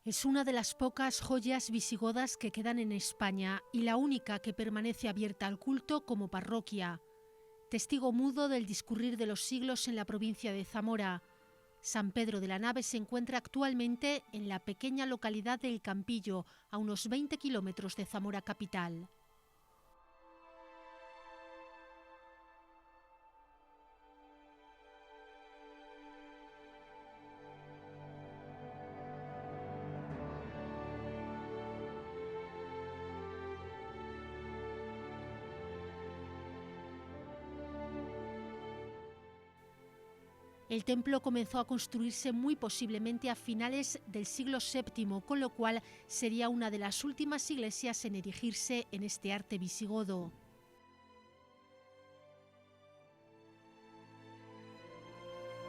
Es una de las pocas joyas visigodas que quedan en España y la única que permanece abierta al culto como parroquia. Testigo mudo del discurrir de los siglos en la provincia de Zamora, San Pedro de la Nave se encuentra actualmente en la pequeña localidad de El Campillo, a unos 20 kilómetros de Zamora capital. El templo comenzó a construirse muy posiblemente a finales del siglo VII, con lo cual sería una de las últimas iglesias en erigirse en este arte visigodo.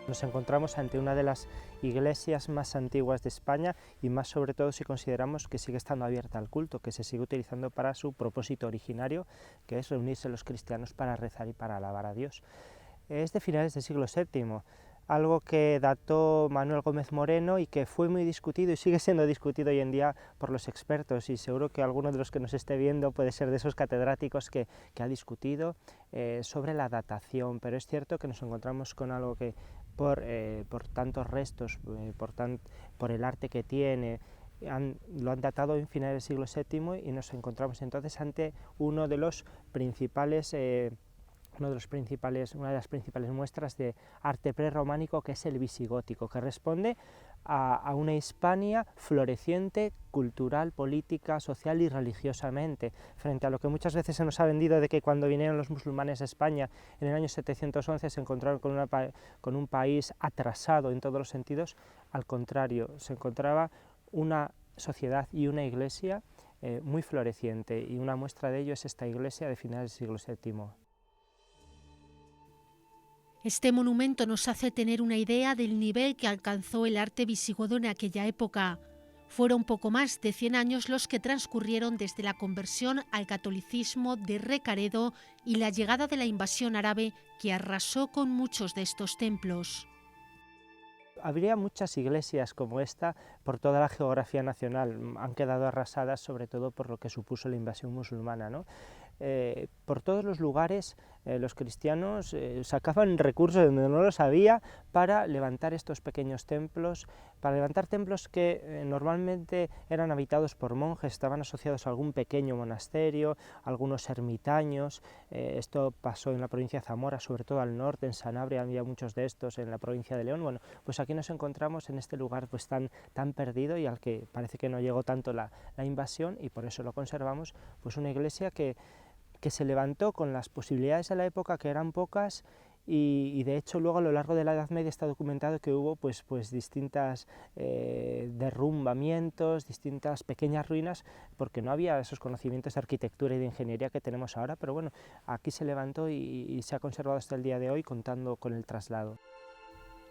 Nos encontramos ante una de las iglesias más antiguas de España y más sobre todo si consideramos que sigue estando abierta al culto, que se sigue utilizando para su propósito originario, que es reunirse los cristianos para rezar y para alabar a Dios. Es de finales del siglo VII, algo que dató Manuel Gómez Moreno y que fue muy discutido y sigue siendo discutido hoy en día por los expertos, y seguro que alguno de los que nos esté viendo puede ser de esos catedráticos que ha discutido sobre la datación, pero es cierto que nos encontramos con algo que por tantos restos, por el arte que tiene, lo han datado en finales del siglo VII y nos encontramos entonces ante una de las principales muestras de arte prerrománico, que es el visigótico, que responde a una Hispania floreciente cultural, política, social y religiosamente, frente a lo que muchas veces se nos ha vendido de que cuando vinieron los musulmanes a España en el año 711 se encontraron con un país atrasado en todos los sentidos. Al contrario, se encontraba una sociedad y una iglesia muy floreciente, y una muestra de ello es esta iglesia de finales del siglo VII. Este monumento nos hace tener una idea del nivel que alcanzó el arte visigodo en aquella época. Fueron poco más de 100 años los que transcurrieron desde la conversión al catolicismo de Recaredo y la llegada de la invasión árabe, que arrasó con muchos de estos templos. Habría muchas iglesias como esta por toda la geografía nacional, han quedado arrasadas sobre todo por lo que supuso la invasión musulmana, ¿no? Por todos los lugares los cristianos sacaban recursos donde no los había para levantar estos pequeños templos, para levantar templos que normalmente eran habitados por monjes, estaban asociados a algún pequeño monasterio, algunos ermitaños. Esto pasó en la provincia de Zamora, sobre todo al norte, en Sanabria había muchos de estos, en la provincia de León. Bueno, pues aquí nos encontramos en este lugar pues tan perdido y al que parece que no llegó tanto la invasión, y por eso lo conservamos, pues una iglesia que se levantó con las posibilidades de la época, que eran pocas, y de hecho luego a lo largo de la Edad Media está documentado que hubo pues distintas derrumbamientos, distintas pequeñas ruinas, porque no había esos conocimientos de arquitectura y de ingeniería que tenemos ahora, pero bueno, aquí se levantó y se ha conservado hasta el día de hoy, contando con el traslado.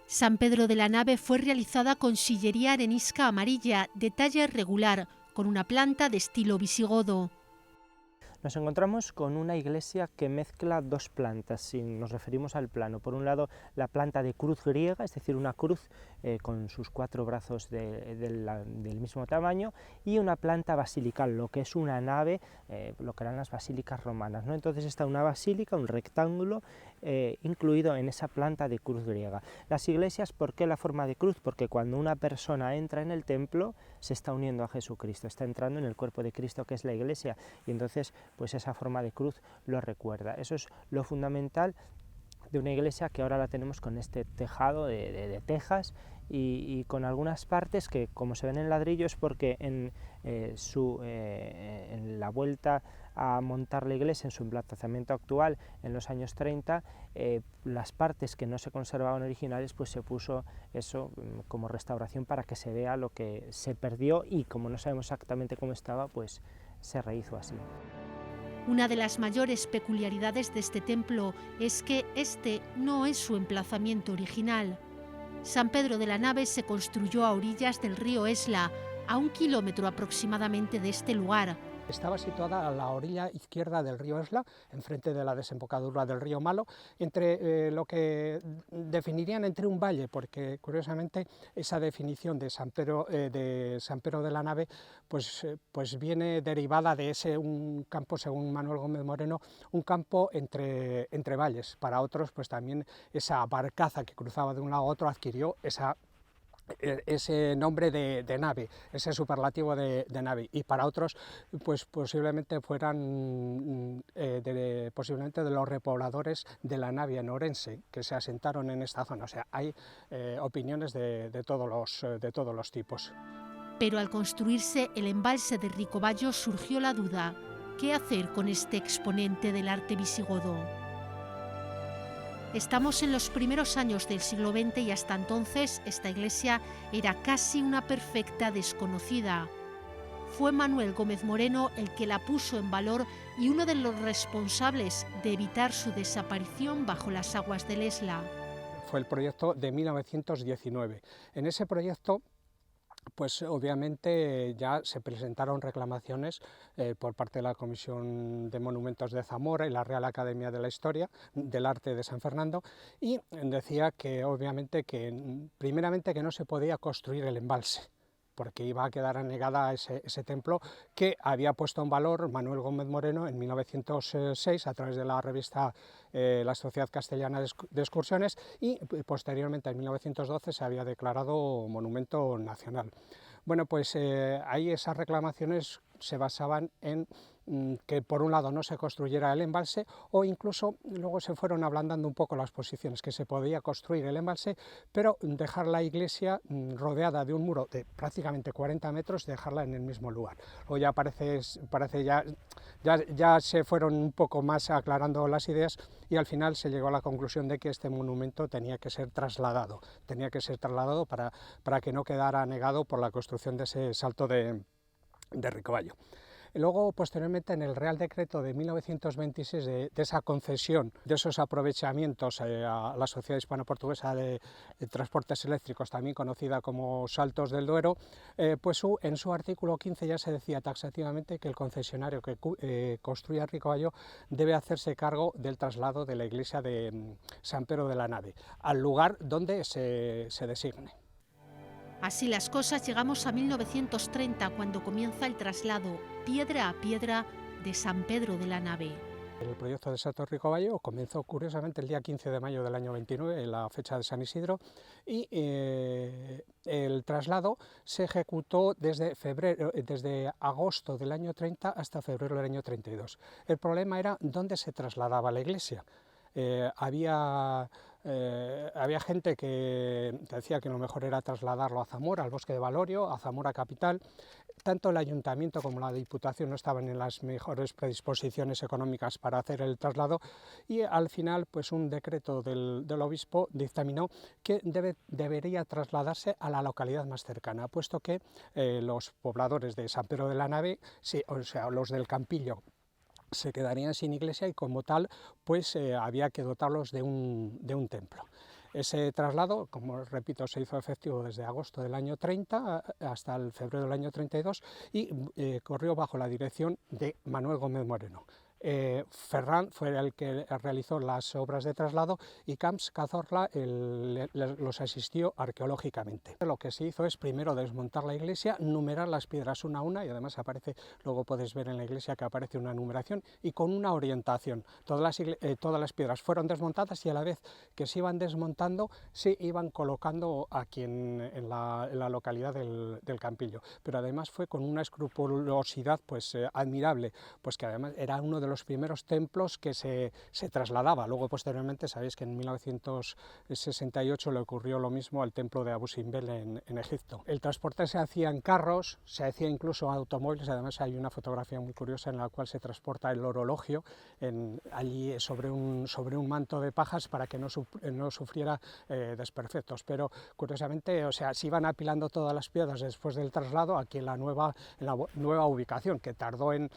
San Pedro de la Nave fue realizada con sillería arenisca amarilla de talla regular, con una planta de estilo visigodo. Nos encontramos con una iglesia que mezcla dos plantas, si nos referimos al plano. Por un lado, la planta de cruz griega, es decir, una cruz con sus 4 brazos del mismo tamaño, y una planta basilical, lo que es una nave, lo que eran las basílicas romanas, ¿no? Entonces está una basílica, un rectángulo, incluido en esa planta de cruz griega. Las iglesias, ¿por qué la forma de cruz? Porque cuando una persona entra en el templo, se está uniendo a Jesucristo, está entrando en el cuerpo de Cristo, que es la iglesia, y entonces pues esa forma de cruz lo recuerda. Eso es lo fundamental de una iglesia, que ahora la tenemos con este tejado de tejas y con algunas partes que, como se ven en ladrillo, es porque en la vuelta a montar la iglesia en su emplazamiento actual en los años 30, las partes que no se conservaban originales, pues se puso eso como restauración para que se vea lo que se perdió, y como no sabemos exactamente cómo estaba, pues se rehizo así. Una de las mayores peculiaridades de este templo es que este no es su emplazamiento original. San Pedro de la Nave se construyó a orillas del río Esla, a 1 kilómetro aproximadamente de este lugar, Estaba situada a la orilla izquierda del río Esla, enfrente de la desembocadura del río Malo, entre lo que definirían entre un valle, porque curiosamente esa definición de San Pedro de la Nave pues viene derivada de un campo, según Manuel Gómez Moreno, un campo entre valles. Para otros, pues también esa barcaza que cruzaba de un lado a otro adquirió ese nombre de nave, ese superlativo de nave, y para otros pues posiblemente fueran posiblemente de los repobladores de la Navia en Orense, que se asentaron en esta zona. O sea, hay opiniones de todos los tipos. Pero al construirse el embalse de Ricobayo surgió la duda: ¿qué hacer con este exponente del arte visigodo? Estamos en los primeros años del siglo XX y hasta entonces esta iglesia era casi una perfecta desconocida. Fue Manuel Gómez Moreno el que la puso en valor y uno de los responsables de evitar su desaparición bajo las aguas del Esla. Fue el proyecto de 1919. En ese proyecto, pues obviamente ya se presentaron reclamaciones por parte de la Comisión de Monumentos de Zamora y la Real Academia de la Historia del Arte de San Fernando, y decía que obviamente primeramente que no se podía construir el embalse, porque iba a quedar anegada ese templo que había puesto en valor Manuel Gómez Moreno en 1906 a través de la revista La Sociedad Castellana de Excursiones, y posteriormente en 1912 se había declarado monumento nacional. Bueno, pues ahí esas reclamaciones se basaban en que por un lado no se construyera el embalse, o incluso luego se fueron ablandando un poco las posiciones, que se podía construir el embalse, pero dejar la iglesia rodeada de un muro de prácticamente 40 metros, dejarla en el mismo lugar. O ya parece ya se fueron un poco más aclarando las ideas, y al final se llegó a la conclusión de que este monumento tenía que ser trasladado para que no quedara anegado por la construcción de ese salto de Ricobayo. Luego, posteriormente, en el Real Decreto de 1926 de esa concesión, de esos aprovechamientos a la Sociedad Hispano-Portuguesa de Transportes Eléctricos, también conocida como Saltos del Duero, pues en su artículo 15 ya se decía taxativamente que el concesionario que construya Ricobayo debe hacerse cargo del traslado de la iglesia de San Pedro de la Nave al lugar donde se designe. Así las cosas, llegamos a 1930, cuando comienza el traslado, piedra a piedra, de San Pedro de la Nave. El proyecto de Salto Ricobayo comenzó curiosamente el día 15 de mayo del año 29, en la fecha de San Isidro, y el traslado se ejecutó desde agosto del año 30 hasta febrero del año 32. El problema era dónde se trasladaba la iglesia. Había gente que decía que lo mejor era trasladarlo a Zamora, al bosque de Valorio, a Zamora capital. Tanto el ayuntamiento como la Diputación no estaban en las mejores predisposiciones económicas para hacer el traslado, y al final pues un decreto del obispo dictaminó que debería trasladarse a la localidad más cercana, puesto que los pobladores de San Pedro de la Nave, sí, o sea, los del Campillo, se quedarían sin iglesia, y como tal pues había que dotarlos de un templo. Ese traslado, como repito, se hizo efectivo desde agosto del año 30 hasta el febrero del año 32 y corrió bajo la dirección de Manuel Gómez Moreno. Ferran fue el que realizó las obras de traslado, y Camps Cazorla los asistió arqueológicamente. Lo que se hizo es primero desmontar la iglesia, numerar las piedras una a una, y además luego podéis ver en la iglesia que aparece una numeración y con una orientación. Todas las piedras fueron desmontadas, y a la vez que se iban desmontando se iban colocando aquí en la localidad del Campillo. Pero además fue con una escrupulosidad pues admirable, pues que además era uno de los primeros templos que se trasladaba. Luego, posteriormente, sabéis que en 1968 le ocurrió lo mismo al templo de Abu Simbel en Egipto. El transporte se hacía en carros, se hacía incluso en automóviles. Además hay una fotografía muy curiosa en la cual se transporta el orologio allí sobre un manto de pajas para que no sufriera desperfectos. Pero curiosamente, o sea, se iban apilando todas las piedras después del traslado aquí en la nueva ubicación, que tardaron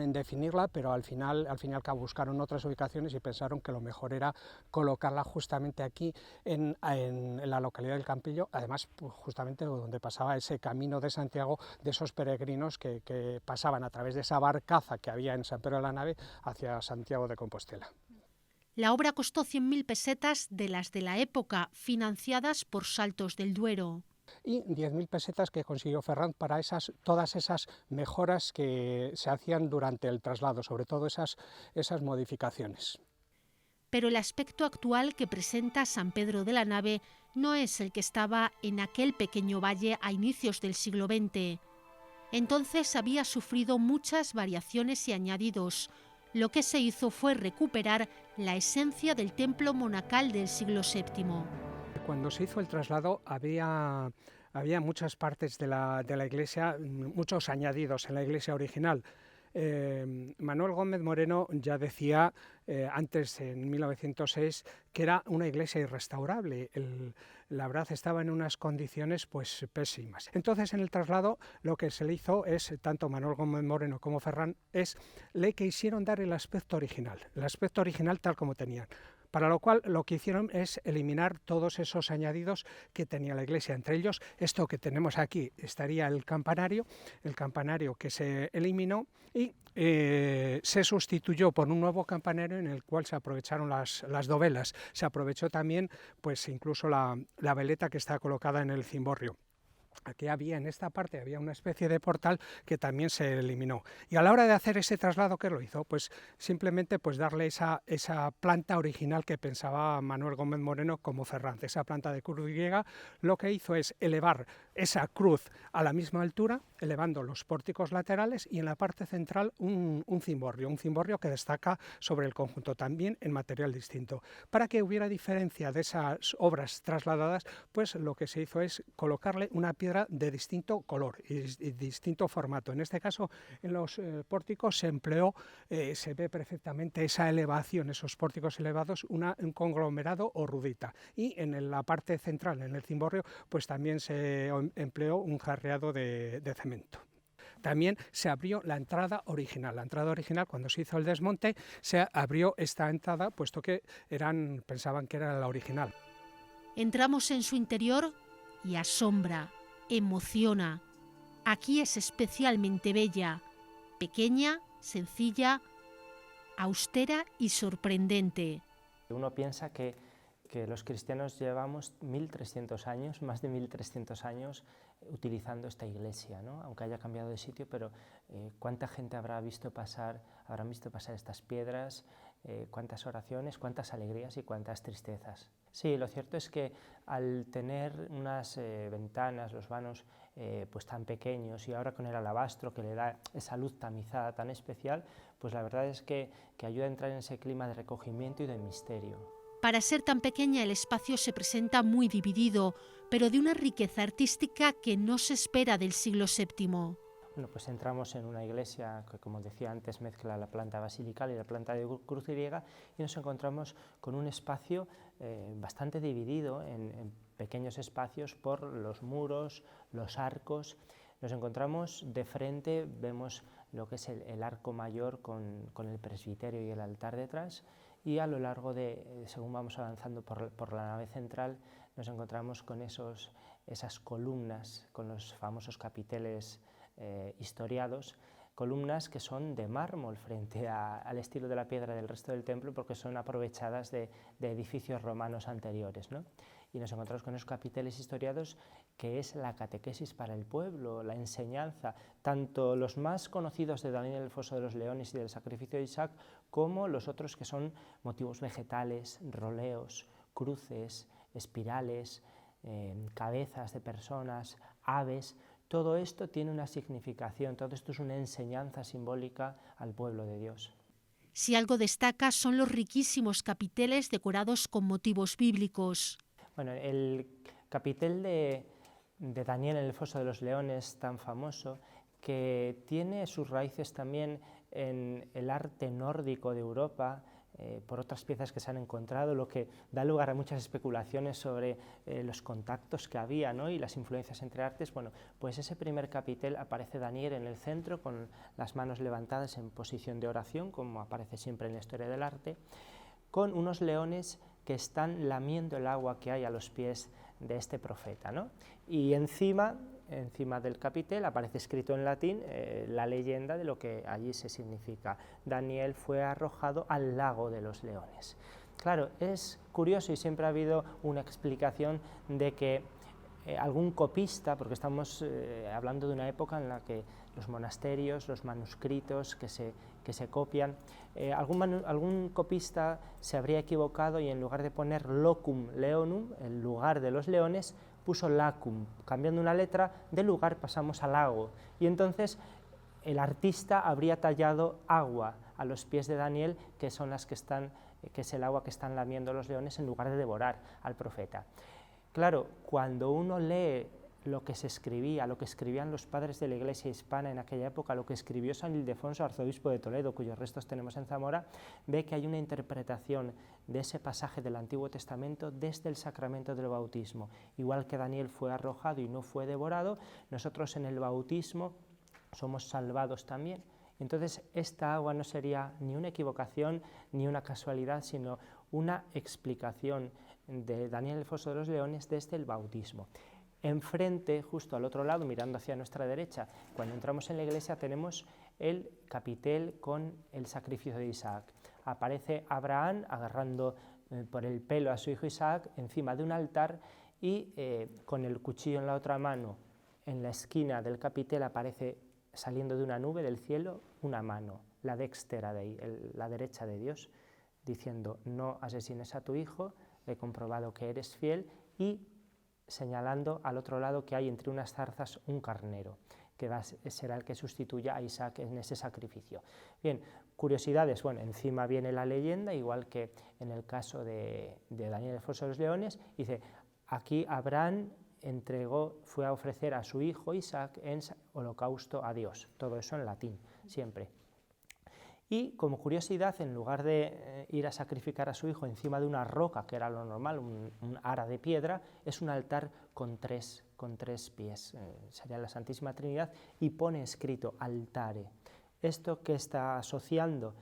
en definir definirla, pero al fin y al cabo buscaron otras ubicaciones y pensaron que lo mejor era colocarla justamente aquí en la localidad del Campillo, además pues, justamente donde pasaba ese camino de Santiago de esos peregrinos que pasaban a través de esa barcaza que había en San Pedro de la Nave hacia Santiago de Compostela. La obra costó 100.000 pesetas de las de la época, financiadas por Saltos del Duero. Y 10.000 pesetas que consiguió Ferran para todas esas mejoras que se hacían durante el traslado, sobre todo esas modificaciones. Pero el aspecto actual que presenta San Pedro de la Nave no es el que estaba en aquel pequeño valle a inicios del siglo XX. Entonces había sufrido muchas variaciones y añadidos. Lo que se hizo fue recuperar la esencia del templo monacal del siglo VII. Cuando se hizo el traslado había muchas partes de la iglesia, muchos añadidos en la iglesia original. Manuel Gómez Moreno ya decía antes, en 1906, que era una iglesia irrestaurable. La verdad estaba en unas condiciones pues pésimas. Entonces, en el traslado, lo que se le hizo es, tanto Manuel Gómez Moreno como Ferran, le quisieron dar el aspecto original tal como tenían. Para lo cual lo que hicieron es eliminar todos esos añadidos que tenía la iglesia. Entre ellos, esto que tenemos aquí, estaría el campanario que se eliminó y se sustituyó por un nuevo campanario en el cual se aprovecharon las dovelas. Se aprovechó también pues incluso la veleta que está colocada en el cimborrio. Aquí en esta parte había una especie de portal que también se eliminó. Y a la hora de hacer ese traslado, ¿qué lo hizo? Pues simplemente pues darle esa planta original que pensaba Manuel Gómez Moreno como Ferran, esa planta de cruz griega. Lo que hizo es elevar esa cruz a la misma altura, elevando los pórticos laterales y en la parte central un cimborrio que destaca sobre el conjunto, también en material distinto. Para que hubiera diferencia de esas obras trasladadas, pues lo que se hizo es colocarle una piedra de distinto color y distinto formato. En este caso, en los pórticos se empleó, se ve perfectamente esa elevación, esos pórticos elevados, un conglomerado o rudita. Y en la parte central, en el cimborrio, pues también se empleó un jarreado de cemento. También se abrió la entrada original. La entrada original, cuando se hizo el desmonte, se abrió esta entrada, puesto que pensaban que era la original. Entramos en su interior y asombra, emociona. Aquí es especialmente bella, pequeña, sencilla, austera y sorprendente. Uno piensa que los cristianos llevamos 1.300 años, más de 1.300 años utilizando esta iglesia, ¿no? Aunque haya cambiado de sitio, pero ¿cuánta gente habrán visto pasar estas piedras? Cuántas oraciones, cuántas alegrías y cuántas tristezas. Sí, lo cierto es que al tener unas ventanas, los vanos pues tan pequeños y ahora con el alabastro que le da esa luz tamizada tan especial, pues la verdad es que ayuda a entrar en ese clima de recogimiento y de misterio. Para ser tan pequeña el espacio se presenta muy dividido, pero de una riqueza artística que no se espera del siglo VII. Bueno, pues entramos en una iglesia que, como decía antes, mezcla la planta basilical y la planta de cruz griega y nos encontramos con un espacio bastante dividido en pequeños espacios por los muros, los arcos. Nos encontramos de frente, vemos lo que es el arco mayor con el presbiterio y el altar detrás, y a lo largo según vamos avanzando por la nave central, nos encontramos con esas columnas, con los famosos capiteles historiados, columnas que son de mármol frente al estilo de la piedra del resto del templo, porque son aprovechadas de edificios romanos anteriores, ¿no? Y nos encontramos con esos capiteles historiados que es la catequesis para el pueblo, la enseñanza, tanto los más conocidos de Daniel el Foso de los Leones y del sacrificio de Isaac, como los otros que son motivos vegetales, roleos, cruces, espirales, cabezas de personas, aves. Todo esto tiene una significación, todo esto es una enseñanza simbólica al pueblo de Dios. Si algo destaca son los riquísimos capiteles decorados con motivos bíblicos. Bueno, el capitel de Daniel en el Foso de los Leones, tan famoso, que tiene sus raíces también en el arte nórdico de Europa, por otras piezas que se han encontrado, lo que da lugar a muchas especulaciones sobre los contactos que había, ¿no? Y las influencias entre artes. Bueno, pues ese primer capitel aparece Daniel en el centro con las manos levantadas en posición de oración, como aparece siempre en la historia del arte, con unos leones que están lamiendo el agua que hay a los pies de este profeta, ¿no? Y encima del capitel aparece escrito en latín la leyenda de lo que allí se significa: Daniel fue arrojado al lago de los leones. Claro, es curioso y siempre ha habido una explicación de que algún copista, porque estamos hablando de una época en la que los monasterios, los manuscritos que se copian, algún copista se habría equivocado y en lugar de poner locum leonum, el lugar de los leones, puso lacum, cambiando una letra, del lugar pasamos al lago, y entonces el artista habría tallado agua a los pies de Daniel, que es el agua que están lamiendo los leones, en lugar de devorar al profeta. Claro, cuando uno lee lo que se escribía, lo que escribían los padres de la Iglesia hispana en aquella época, lo que escribió San Ildefonso, arzobispo de Toledo, cuyos restos tenemos en Zamora, ve que hay una interpretación de ese pasaje del Antiguo Testamento desde el sacramento del bautismo. Igual que Daniel fue arrojado y no fue devorado, nosotros en el bautismo somos salvados también. Entonces, esta agua no sería ni una equivocación ni una casualidad, sino una explicación de Daniel el Foso de los Leones desde el bautismo. Enfrente, justo al otro lado, mirando hacia nuestra derecha, cuando entramos en la iglesia tenemos el capitel con el sacrificio de Isaac. Aparece Abraham agarrando por el pelo a su hijo Isaac encima de un altar y con el cuchillo en la otra mano. En la esquina del capitel aparece, saliendo de una nube del cielo, una mano, la dextera la derecha de Dios, diciendo: no asesines a tu hijo, he comprobado que eres fiel, y señalando al otro lado que hay entre unas zarzas un carnero, que será el que sustituya a Isaac en ese sacrificio. Bien, curiosidades, bueno, encima viene la leyenda, igual que en el caso de Daniel el Foso de los Leones, dice: aquí Abraham fue a ofrecer a su hijo Isaac en holocausto a Dios, todo eso en latín, siempre. Y como curiosidad, en lugar de ir a sacrificar a su hijo encima de una roca, que era lo normal, un ara de piedra, es un altar con tres pies, sería la Santísima Trinidad, y pone escrito altare. Esto que está asociando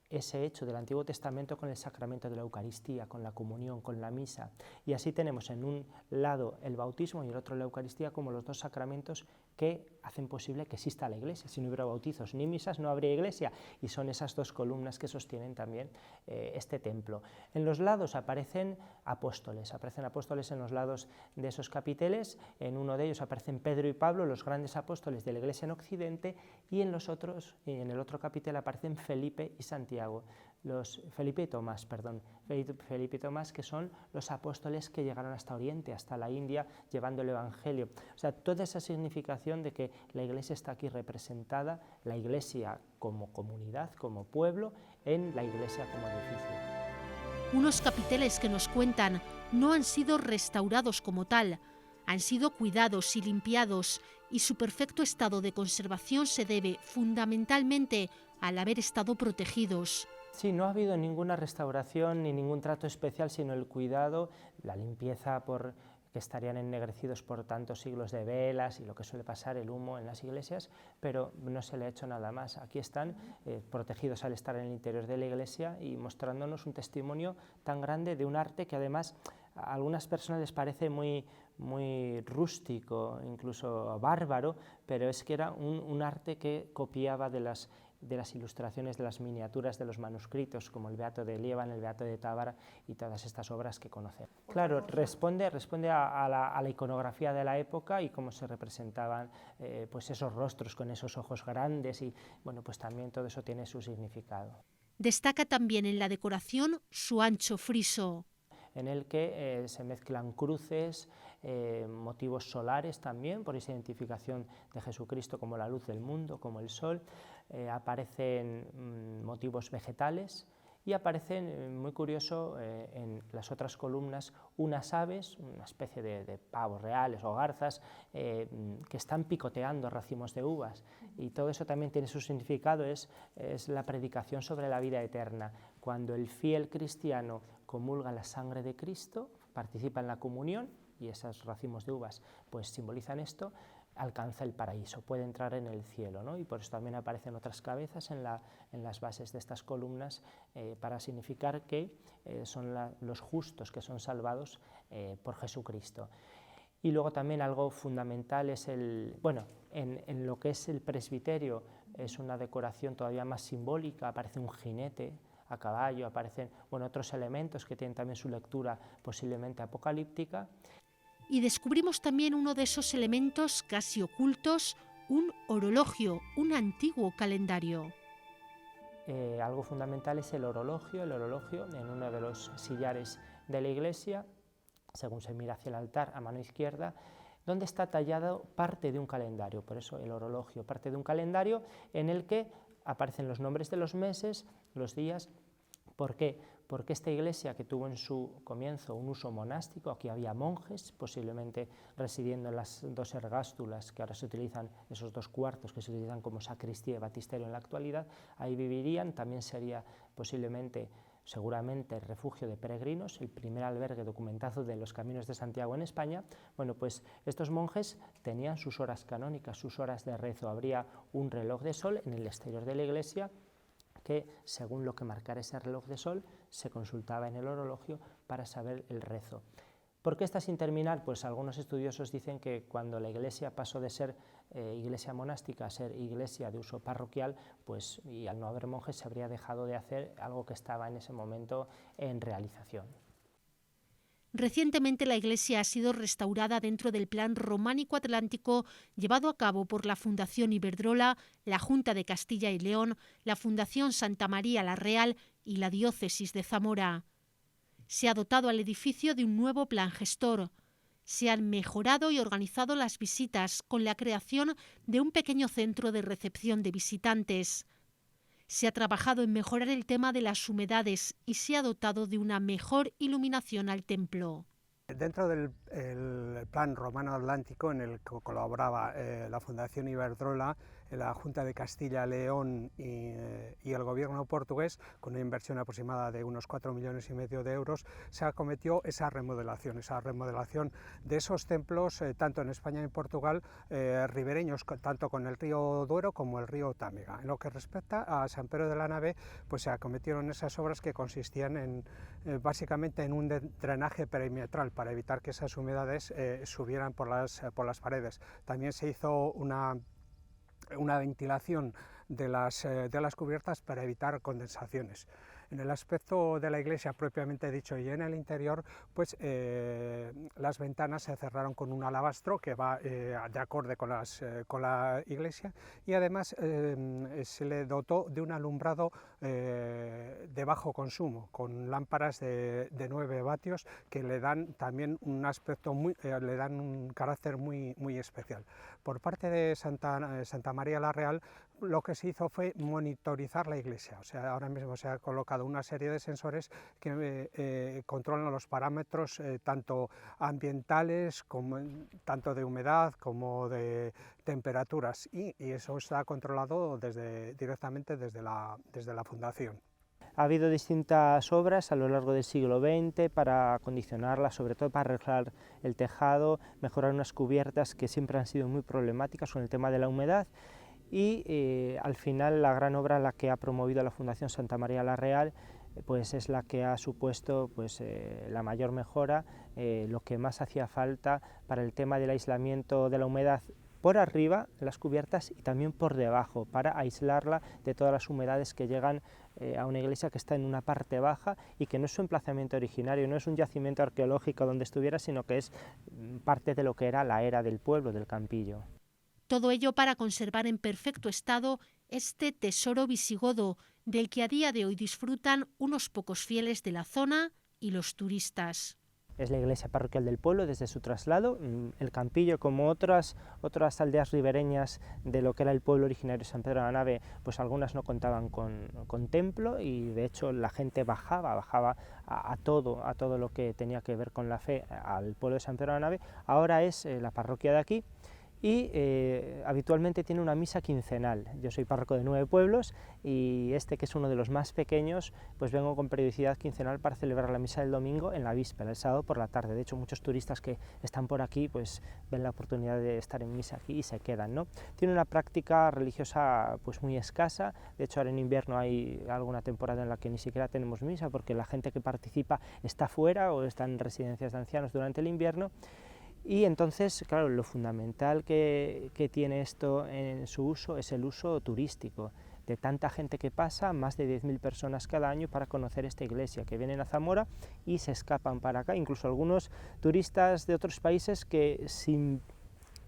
ese hecho del Antiguo Testamento con el sacramento de la Eucaristía, con la comunión, con la misa. Y así tenemos en un lado el bautismo y en el otro la Eucaristía como los dos sacramentos que hacen posible que exista la Iglesia. Si no hubiera bautizos ni misas, no habría Iglesia, y son esas dos columnas que sostienen también este templo. En los lados aparecen apóstoles en los lados de esos capiteles. En uno de ellos aparecen Pedro y Pablo, los grandes apóstoles de la Iglesia en Occidente, y en el otro capitel aparecen Felipe y Santiago, Felipe y Tomás, que son los apóstoles que llegaron hasta Oriente, hasta la India, llevando el Evangelio. O sea, toda esa significación de que la Iglesia está aquí representada, la Iglesia como comunidad, como pueblo, en la Iglesia como edificio. Unos capiteles que nos cuentan no han sido restaurados como tal, han sido cuidados y limpiados, y su perfecto estado de conservación se debe fundamentalmente al haber estado protegidos. Sí, no ha habido ninguna restauración ni ningún trato especial, sino el cuidado, la limpieza, que estarían ennegrecidos por tantos siglos de velas y lo que suele pasar, el humo en las iglesias, pero no se le ha hecho nada más. Aquí están protegidos al estar en el interior de la iglesia y mostrándonos un testimonio tan grande de un arte que además a algunas personas les parece muy rústico, incluso bárbaro, pero es que era un arte que copiaba de las ilustraciones, de las miniaturas de los manuscritos, como el Beato de Lieban, el Beato de Tábara y todas estas obras que conocemos. Claro, responde a la iconografía de la época y cómo se representaban pues esos rostros con esos ojos grandes, y bueno, pues también todo eso tiene su significado. Destaca también en la decoración su ancho friso, en el que se mezclan cruces, motivos solares también, por esa identificación de Jesucristo como la luz del mundo, como el sol. Aparecen motivos vegetales y aparecen, muy curioso, en las otras columnas, unas aves, una especie de pavos reales o garzas, que están picoteando racimos de uvas, y todo eso también tiene su significado, es la predicación sobre la vida eterna. cuando el fiel cristiano comulga la sangre de Cristo, participa en la comunión, y esos racimos de uvas pues simbolizan esto, alcanza el paraíso, puede entrar en el cielo, ¿no? Y por eso también aparecen otras cabezas en las bases de estas columnas para significar que son los justos que son salvados por Jesucristo. Y luego también algo fundamental es en lo que es el presbiterio, es una decoración todavía más simbólica, aparece un jinete a caballo, aparecen otros elementos que tienen también su lectura posiblemente apocalíptica. Y descubrimos también uno de esos elementos casi ocultos, un orologio, un antiguo calendario. Algo fundamental es el orologio en uno de los sillares de la iglesia, según se mira hacia el altar a mano izquierda, donde está tallado parte de un calendario, por eso el orologio, parte de un calendario en el que aparecen los nombres de los meses, los días. ¿Por qué? Porque esta iglesia, que tuvo en su comienzo un uso monástico, aquí había monjes, posiblemente residiendo en las dos ergástulas que ahora se utilizan, esos dos cuartos que se utilizan como sacristía y baptisterio en la actualidad, ahí vivirían, también sería posiblemente, seguramente, refugio de peregrinos, el primer albergue documentado de los Caminos de Santiago en España. Bueno, pues estos monjes tenían sus horas canónicas, sus horas de rezo, habría un reloj de sol en el exterior de la iglesia, que según lo que marcara ese reloj de sol se consultaba en el orologio para saber el rezo. ¿Por qué está sin terminar? Pues algunos estudiosos dicen que cuando la iglesia pasó de ser iglesia monástica a ser iglesia de uso parroquial, pues, y al no haber monjes se habría dejado de hacer algo que estaba en ese momento en realización. Recientemente la iglesia ha sido restaurada dentro del plan románico atlántico llevado a cabo por la Fundación Iberdrola, la Junta de Castilla y León, la Fundación Santa María la Real y la Diócesis de Zamora. Se ha dotado al edificio de un nuevo plan gestor. Se han mejorado y organizado las visitas con la creación de un pequeño centro de recepción de visitantes. Se ha trabajado en mejorar el tema de las humedades y se ha dotado de una mejor iluminación al templo. Dentro del plan romano atlántico, en el que colaboraba la Fundación Iberdrola, la Junta de Castilla y León y el gobierno portugués, con una inversión aproximada de unos 4,5 millones de euros, se acometió esa remodelación de esos templos, tanto en España y en Portugal, ribereños, tanto con el río Duero como el río Támega. En lo que respecta a San Pedro de la Nave, pues se acometieron esas obras que consistían básicamente en un drenaje perimetral para evitar que esas humedades subieran por las paredes. También se hizo una ventilación de las cubiertas para evitar condensaciones. En el aspecto de la iglesia propiamente dicho y en el interior, pues las ventanas se cerraron con un alabastro que va de acorde con la iglesia, y además se le dotó de un alumbrado de bajo consumo, con lámparas de 9 vatios que le dan también un aspecto le dan un carácter muy especial. Por parte de Santa María la Real, lo que se hizo fue monitorizar la iglesia, o sea, ahora mismo se ha colocado una serie de sensores que controlan los parámetros tanto ambientales, tanto de humedad como de temperaturas, y eso está controlado directamente desde la Fundación. Ha habido distintas obras a lo largo del siglo XX para acondicionarla, sobre todo para arreglar el tejado, mejorar unas cubiertas que siempre han sido muy problemáticas con el tema de la humedad, y al final la gran obra, la que ha promovido la Fundación Santa María la Real, pues es la que ha supuesto la mayor mejora, lo que más hacía falta para el tema del aislamiento de la humedad por arriba de las cubiertas y también por debajo, para aislarla de todas las humedades que llegan a una iglesia que está en una parte baja y que no es su emplazamiento originario, no es un yacimiento arqueológico donde estuviera, sino que es parte de lo que era la era del pueblo, del Campillo. Todo ello para conservar en perfecto estado este tesoro visigodo, del que a día de hoy disfrutan unos pocos fieles de la zona y los turistas. Es la iglesia parroquial del pueblo desde su traslado. El Campillo, como otras aldeas ribereñas de lo que era el pueblo originario de San Pedro de la Nave, pues algunas no contaban con templo, y de hecho la gente bajaba a todo lo que tenía que ver con la fe al pueblo de San Pedro de la Nave. Ahora es la parroquia de aquí, y habitualmente tiene una misa quincenal. Yo soy párroco de 9 pueblos y este, que es uno de los más pequeños, pues vengo con periodicidad quincenal para celebrar la misa del domingo en la víspera, el sábado por la tarde. De hecho, muchos turistas que están por aquí pues ven la oportunidad de estar en misa aquí y se quedan, ¿no? Tiene una práctica religiosa pues muy escasa. De hecho, ahora en invierno hay alguna temporada en la que ni siquiera tenemos misa porque la gente que participa está fuera o está en residencias de ancianos durante el invierno. Y entonces, claro, lo fundamental que tiene esto en su uso es el uso turístico, de tanta gente que pasa, más de 10.000 personas cada año para conocer esta iglesia, que vienen a Zamora y se escapan para acá, incluso algunos turistas de otros países que sin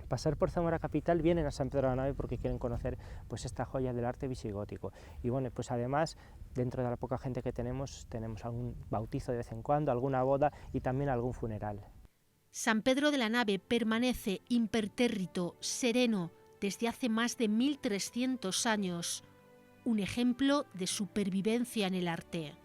pasar por Zamora capital vienen a San Pedro de la Nave porque quieren conocer pues esta joya del arte visigótico. Y bueno, pues además, dentro de la poca gente que tenemos algún bautizo de vez en cuando, alguna boda y también algún funeral. San Pedro de la Nave permanece impertérrito, sereno, desde hace más de 1300 años, un ejemplo de supervivencia en el arte.